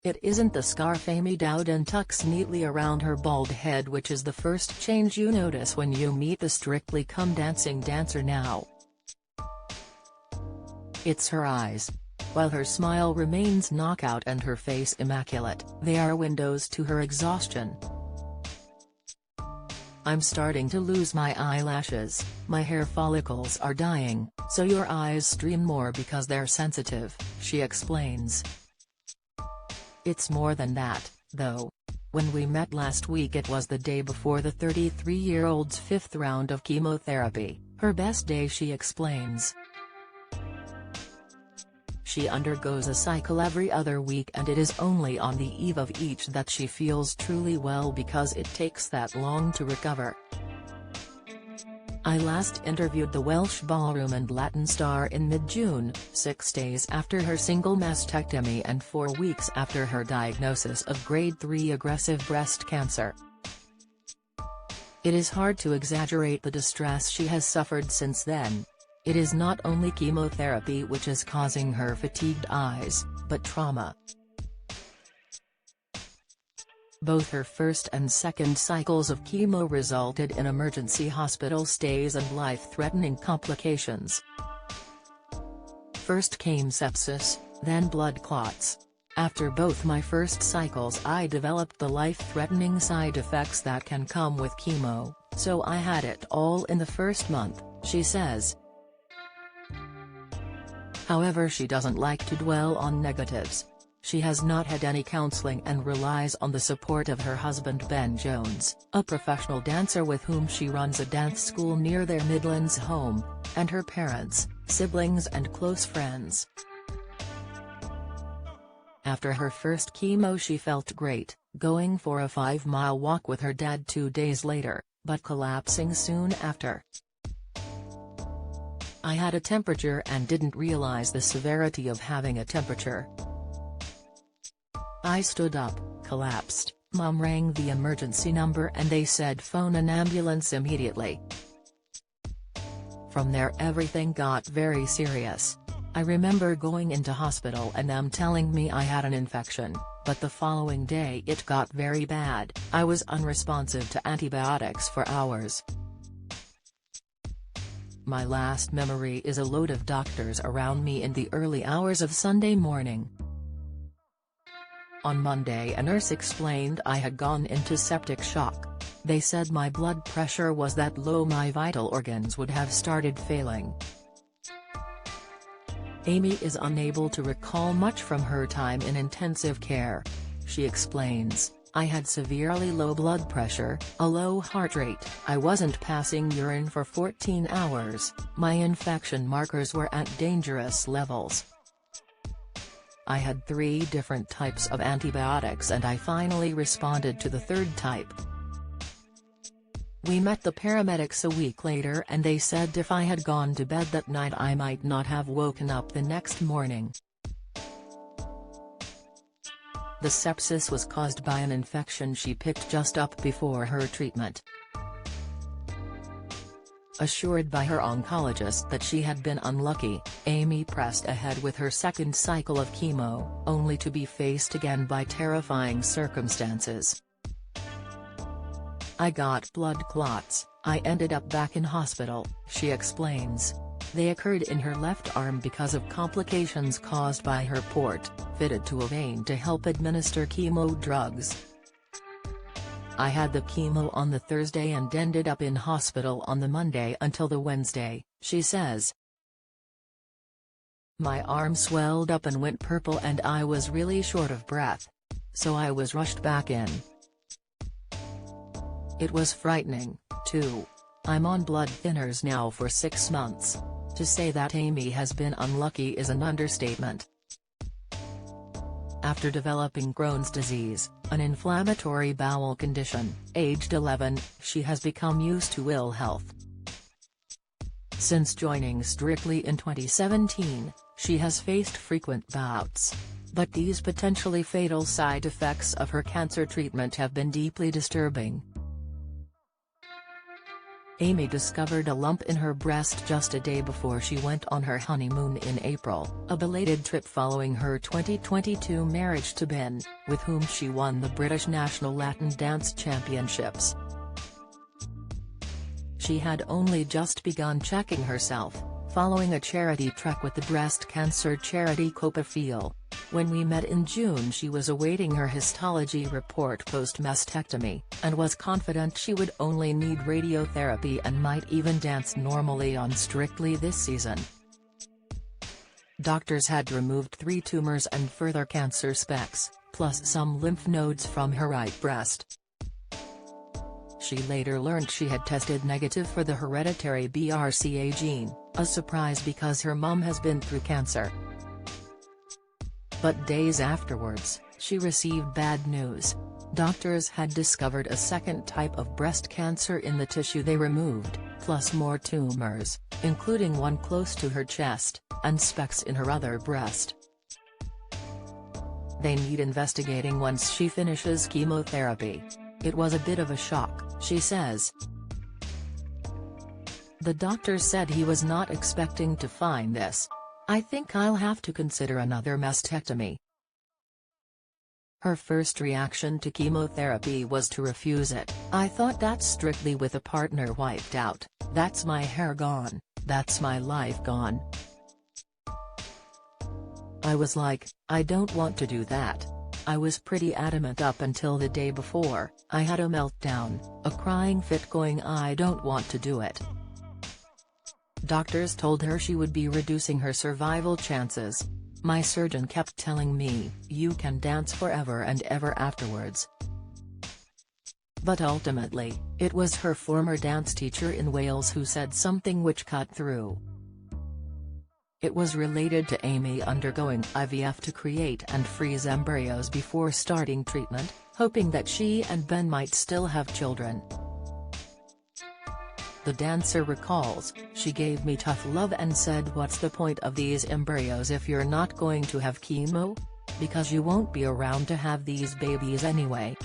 It isn't the scarf Amy Dowden tucks neatly around her bald head which is the first change you notice when you meet the Strictly Come Dancing dancer now. It's her eyes. While her smile remains knockout and her face immaculate, they are windows to her exhaustion. "I'm starting to lose my eyelashes, my hair follicles are dying, so your eyes stream more because they're sensitive," she explains. It's more than that, though. When we met last week it was the day before the 33-year-old's fifth round of chemotherapy, her best day, she explains. She undergoes a cycle every other week and it is only on the eve of each that she feels truly well because it takes that long to recover. "I last interviewed the Welsh ballroom and Latin star in mid-June, 6 days after her single mastectomy and 4 weeks after her diagnosis of grade 3 aggressive breast cancer. It is hard to exaggerate the distress she has suffered since then. It is not only chemotherapy which is causing her fatigued eyes, but trauma. Both her first and second cycles of chemo resulted in emergency hospital stays and life-threatening complications. First came sepsis, then blood clots. After both my first cycles I developed the life-threatening side effects that can come with chemo, so I had it all in the first month," she says. However, she doesn't like to dwell on negatives. She has not had any counseling and relies on the support of her husband Ben Jones, a professional dancer with whom she runs a dance school near their Midlands home, and her parents, siblings and close friends. After her first chemo she felt great, going for a 5-mile walk with her dad 2 days later, but collapsing soon after. "I had a temperature and didn't realize the severity of having a temperature. I stood up, collapsed, Mom rang the emergency number and they said phone an ambulance immediately. From there everything got very serious. I remember going into hospital and them telling me I had an infection, but the following day it got very bad. I was unresponsive to antibiotics for hours. My last memory is a load of doctors around me in the early hours of Sunday morning. On Monday a nurse explained I had gone into septic shock. They said my blood pressure was that low, my vital organs would have started failing." Amy is unable to recall much from her time in intensive care. She explains, "I had severely low blood pressure, a low heart rate, I wasn't passing urine for 14 hours, my infection markers were at dangerous levels. I had 3 different types of antibiotics and I finally responded to the 3rd type. We met the paramedics a week later and they said if I had gone to bed that night I might not have woken up the next morning." The sepsis was caused by an infection she picked just up before her treatment. Assured by her oncologist that she had been unlucky, Amy pressed ahead with her second cycle of chemo, only to be faced again by terrifying circumstances. "I got blood clots, I ended up back in hospital," she explains. They occurred in her left arm because of complications caused by her port, fitted to a vein to help administer chemo drugs. "I had the chemo on the Thursday and ended up in hospital on the Monday until the Wednesday," she says. "My arm swelled up and went purple and I was really short of breath. So I was rushed back in. It was frightening, too. I'm on blood thinners now for 6 months. To say that Amy has been unlucky is an understatement." After developing Crohn's disease, an inflammatory bowel condition, aged 11, she has become used to ill health. Since joining Strictly in 2017, she has faced frequent bouts. But these potentially fatal side effects of her cancer treatment have been deeply disturbing. Amy discovered a lump in her breast just a day before she went on her honeymoon in April, a belated trip following her 2022 marriage to Ben, with whom she won the British National Latin Dance Championships. She had only just begun checking herself, following a charity trek with the breast cancer charity Copafeel. When we met in June, she was awaiting her histology report post-mastectomy, and was confident she would only need radiotherapy and might even dance normally on Strictly this season. Doctors had removed 3 tumors and further cancer specks, plus some lymph nodes from her right breast. She later learned she had tested negative for the hereditary BRCA gene, a surprise because her mum has been through cancer. But days afterwards, she received bad news. Doctors had discovered a second type of breast cancer in the tissue they removed, plus more tumors, including one close to her chest, and specks in her other breast. They need investigating once she finishes chemotherapy. It was a bit of a shock, she says. The doctor said he was not expecting to find this. I think I'll have to consider another mastectomy. Her first reaction to chemotherapy was to refuse it. I thought that's Strictly with a partner wiped out, that's my hair gone, that's my life gone. I was like, I don't want to do that. I was pretty adamant up until the day before. I had a meltdown, a crying fit going, I don't want to do it. Doctors told her she would be reducing her survival chances. My surgeon kept telling me, you can dance forever and ever afterwards. But ultimately, it was her former dance teacher in Wales who said something which cut through. It was related to Amy undergoing IVF to create and freeze embryos before starting treatment, hoping that she and Ben might still have children. The dancer recalls, she gave me tough love and said, what's the point of these embryos if you're not going to have chemo? Because you won't be around to have these babies anyway.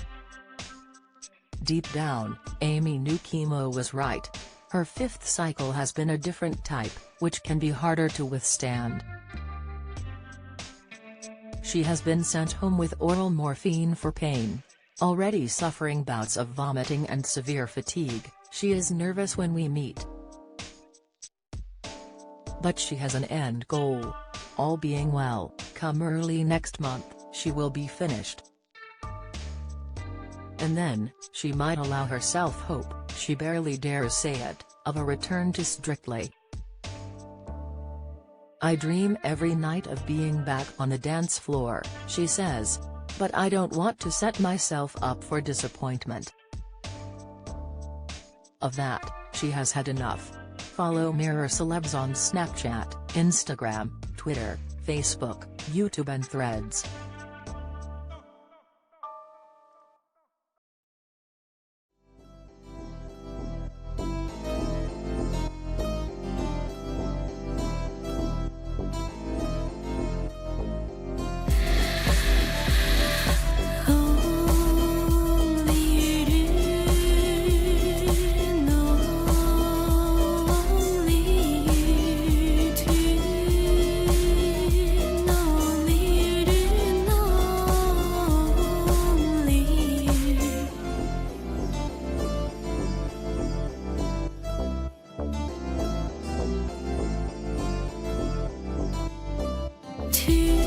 Deep down, Amy knew chemo was right. Her 5th cycle has been a different type, which can be harder to withstand. She has been sent home with oral morphine for pain. Already suffering bouts of vomiting and severe fatigue, she is nervous when we meet. But she has an end goal. All being well, come early next month, she will be finished. And then, she might allow herself hope, she barely dares say it, of a return to Strictly. I dream every night of being back on the dance floor, she says. But I don't want to set myself up for disappointment. Of that, she has had enough. Follow Mirror Celebs on Snapchat, Instagram, Twitter, Facebook, YouTube and Threads. To